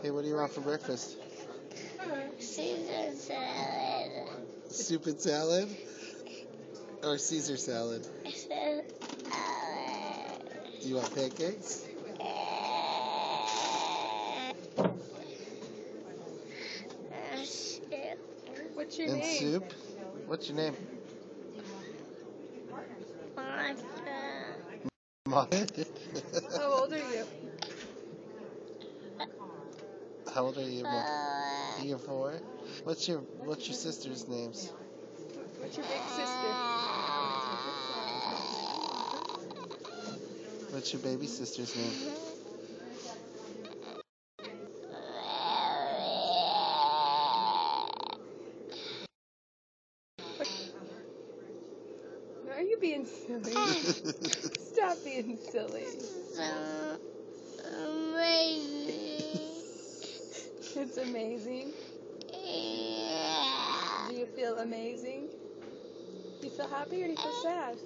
Hey, what do you want for breakfast? Caesar salad. Soup and salad? Or Caesar salad? Salad. Do you want pancakes? What's your And name? soup? What's your name? Martha. How old are you? How old are you? You're 4? What's your sister's names? What's your big sister? What's your baby sister's name? Are you being silly? Stop being silly. So amazing. It's amazing. Yeah. Do you feel amazing? Do you feel happy or do you feel sad?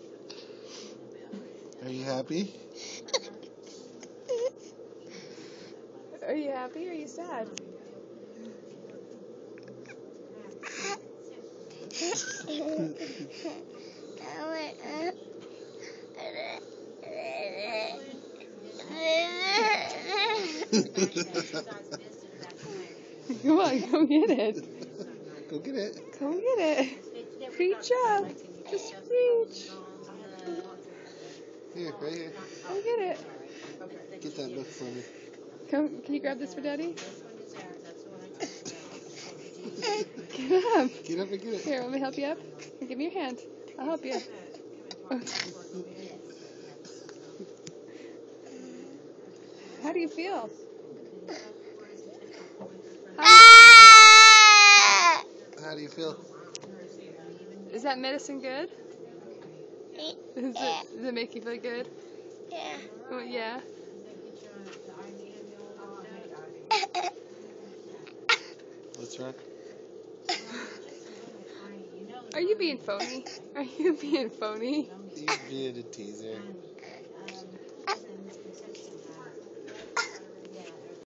Are you happy? Are you happy or are you sad? Come on, go get it. Go get it. Go get it. Reach up. Just reach. Here, right here. Go get it. Get that book for me. Come, can you grab this for Daddy? Get up. Get up and get it. Here, let me help you up. Give me your hand. I'll help you. How do you feel? How do you feel? Is that medicine good? Does it make you feel good? Yeah. Oh, yeah. What's wrong? Are you being phony? Are you being phony? You're being a teaser.